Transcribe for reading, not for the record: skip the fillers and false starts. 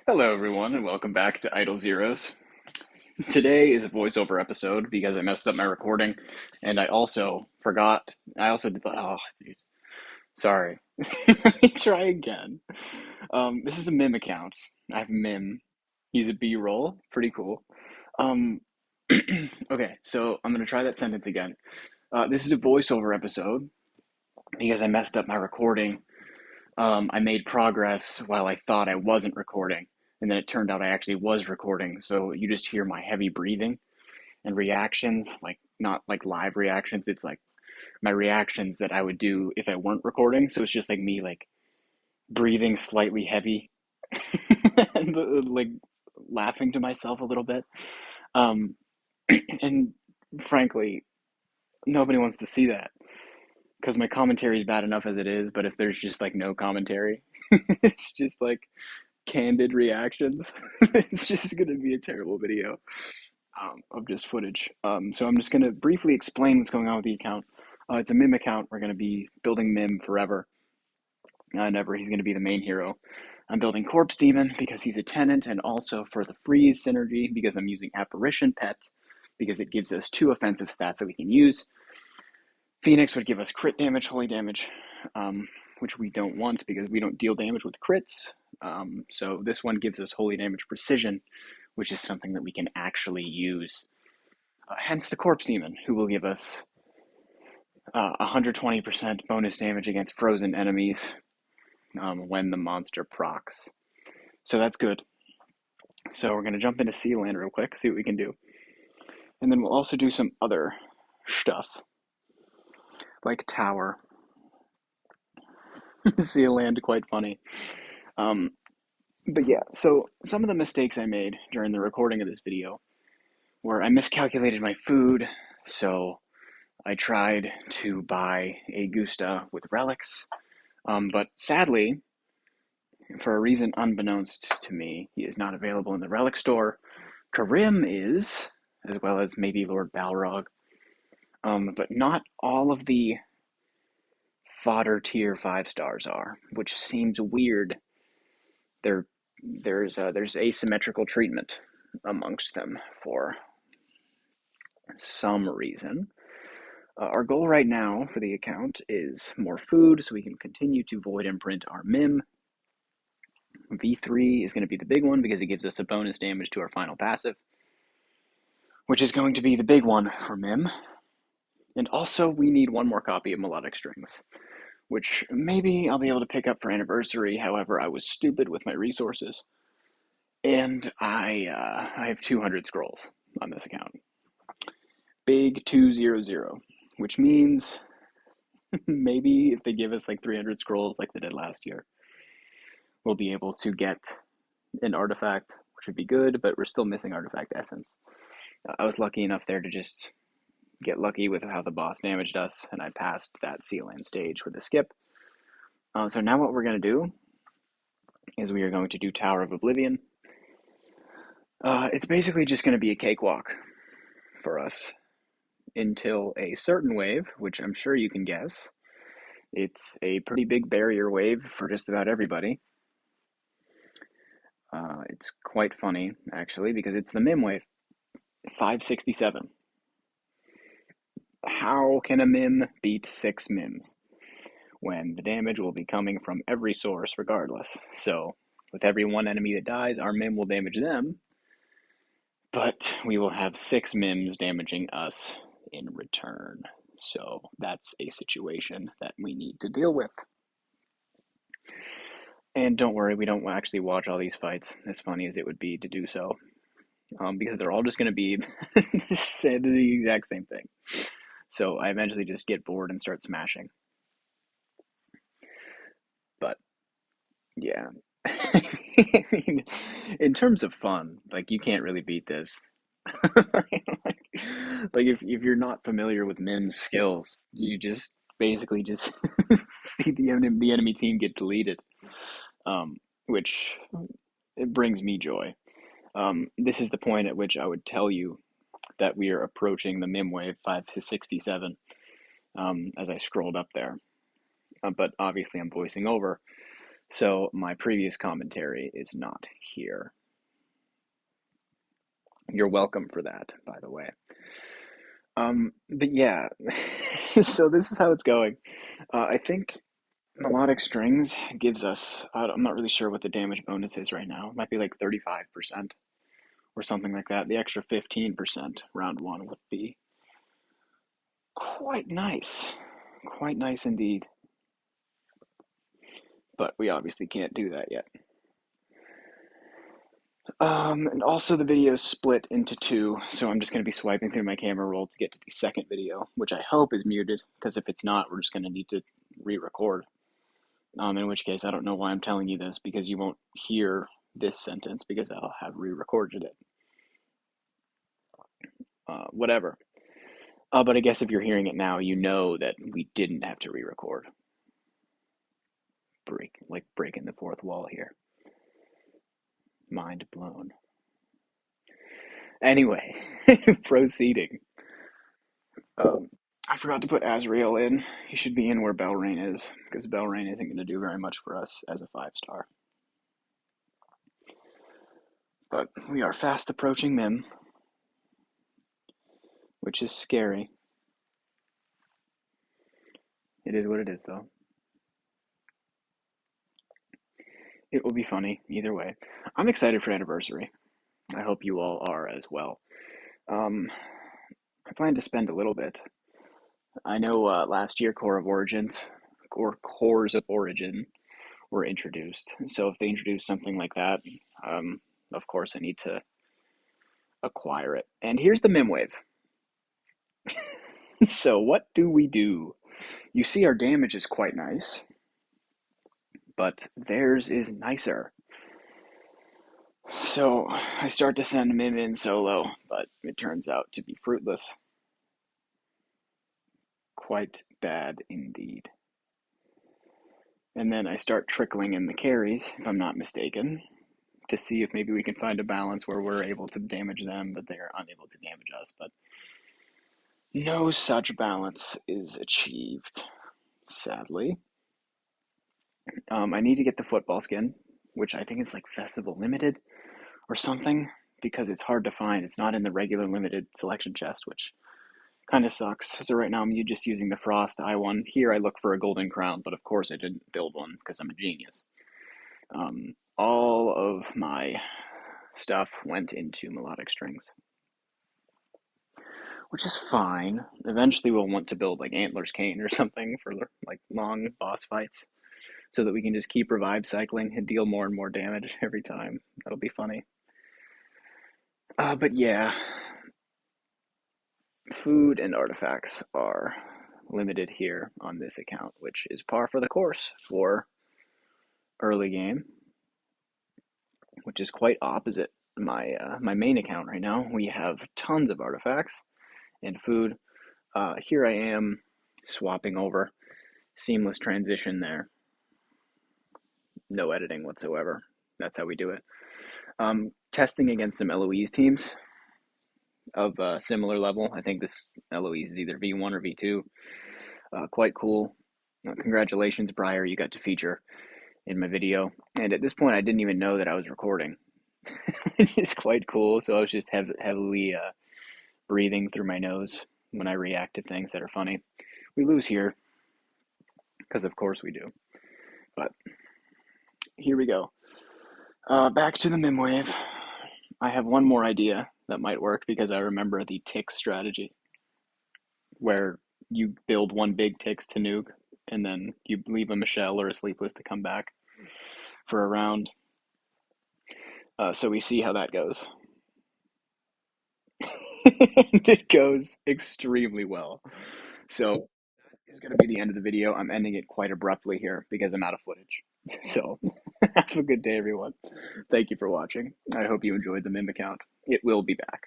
Hello, everyone, and welcome back to Idle Zeros. Today is a voiceover episode because I messed up my recording, and I also forgot. I also did. Oh, dude, sorry. Let me try again. This is a Mim account. I have Mim. He's a B-roll. Pretty cool. Um, okay, so I'm gonna try that sentence again. This is a voiceover episode because I messed up my recording. I made progress while I thought I wasn't recording, and then it turned out I actually was recording. So you just hear my heavy breathing and reactions, like not like live reactions. It's like my reactions that I would do if I weren't recording. So it's just like me like breathing slightly heavy and like laughing to myself a little bit. Um, and frankly, nobody wants to see that because my commentary is bad enough as it is. But if there's just like no commentary, it's just like candid reactions. It's just going to be a terrible video of just footage. So I'm just going to briefly explain what's going on with the account. It's a Mim account. We're going to be building Mim forever. Never. He's going to be the main hero. I'm building Corpse Demon because he's a tenant, and also for the freeze synergy because I'm using Apparition Pet because it gives us two offensive stats that we can use. Phoenix would give us crit damage, holy damage, which we don't want because we don't deal damage with crits. So this one gives us holy damage precision, which is something that we can actually use. Hence the Corpse Demon, who will give us 120% bonus damage against frozen enemies when the monster procs. So that's good. So we're going to jump into Sealand real quick, see what we can do. And then we'll also do some other stuff, like Tower. Sealand, quite funny. Um, but yeah, so some of the mistakes I made during the recording of this video were I miscalculated my food, so I tried to buy a Gusta with relics, but sadly, for a reason unbeknownst to me, he is not available in the relic store. Karim is, as well as maybe Lord Balrog, but not all of the fodder tier 5 stars are, which seems weird. There, there's asymmetrical treatment amongst them for some reason. Our goal right now for the account is more food so we can continue to void imprint our Mim. V3 is going to be the big one because it gives us a bonus damage to our final passive, which is going to be the big one for Mim. And also, we need one more copy of Melodic Strings, which maybe I'll be able to pick up for Anniversary. However, I was stupid with my resources, and I have 200 scrolls on this account. Big 200, which means maybe if they give us like 300 scrolls like they did last year, we'll be able to get an artifact, which would be good, but we're still missing artifact essence. I was lucky enough there to just get lucky with how the boss damaged us, and I passed that Sealand stage with a skip. So now what we're going to do is we are going to do Tower of Oblivion. It's basically just going to be a cakewalk for us until a certain wave, which I'm sure you can guess. It's a pretty big barrier wave for just about everybody. It's quite funny, actually, because it's the Mim wave, 567. How can a Mim beat 6 Mims when the damage will be coming from every source regardless? So, with every one enemy that dies, our Mim will damage them, but we will have 6 Mims damaging us in return. So, that's a situation that we need to deal with. And don't worry, we don't actually watch all these fights, as funny as it would be to do so, because they're all just going to be the exact same thing. So I eventually just get bored and start smashing. But yeah, I mean, in terms of fun, like you can't really beat this. like if you're not familiar with Mim's skills, you just basically just see the enemy team get deleted, which it brings me joy. This is the point at which I would tell you that we are approaching the Mim wave 567 as I scrolled up there. But obviously I'm voicing over, So my previous commentary is not here. You're welcome for that, by the way. But yeah, so this is how it's going. I think melodic strings gives us, I'm not really sure what the damage bonus is right now. It might be like 35% or something like that. The extra 15% round one would be quite nice. Quite nice indeed. But we obviously can't do that yet. And also the video is split into two, so I'm just going to be swiping through my camera roll to get to the second video, which I hope is muted, because if it's not, we're just going to need to re-record. In which case, I don't know why I'm telling you this, because you won't hear this sentence, because I'll have re-recorded it. Whatever. But I guess if you're hearing it now, you know that we didn't have to re-record. Breaking the fourth wall here. Mind blown. Anyway, proceeding. I forgot to put Azrael in. He should be in where Belrain is, because Belrain isn't going to do very much for us as a 5-star. But we are fast approaching Mihm, which is scary. It is what it is, though. It will be funny either way. I'm excited for Anniversary. I hope you all are as well. I plan to spend a little bit. I know last year Cores of Origin were introduced. So if they introduce something like that, of course I need to acquire it. And here's the Mimwave. So what do we do? You see our damage is quite nice, but theirs is nicer. So I start to send Mim in solo, but it turns out to be fruitless. Quite bad indeed. And then I start trickling in the carries, if I'm not mistaken, to see if maybe we can find a balance where we're able to damage them, but they are unable to damage us. But no such balance is achieved, sadly. I need to get the football skin, which I think is like Festival Limited or something, because it's hard to find. It's not in the regular limited selection chest, which kind of sucks. So right now I'm just using the Frost I1. Here I look for a golden crown, but of course I didn't build one because I'm a genius. All of my stuff went into melodic strings, which is fine. Eventually we'll want to build like Antler's Cane or something for like long boss fights, so that we can just keep revive cycling and deal more and more damage every time. That'll be funny. But yeah, food and artifacts are limited here on this account, which is par for the course for early game, which is quite opposite my main account right now. We have tons of artifacts and food. Here I am swapping over. Seamless transition there. No editing whatsoever. That's how we do it. Testing against some Eloise teams of a similar level. I think this Eloise is either V1 or V2. Quite cool. Congratulations, Briar. You got to feature in my video. And at this point, I didn't even know that I was recording, which is quite cool. So I was just heavily breathing through my nose when I react to things that are funny. We lose here, because of course we do. But here we go. Back to the Mimwave. I have one more idea that might work, because I remember the Tix strategy, where you build one big Tix to nuke, and then you leave a Michelle or a Sleepless to come back for a round. So we see how that goes. And it goes extremely well. So that is going to be the end of the video. I'm ending it quite abruptly here because I'm out of footage. So have a good day, everyone. Thank you for watching. I hope you enjoyed the Mim account. It will be back.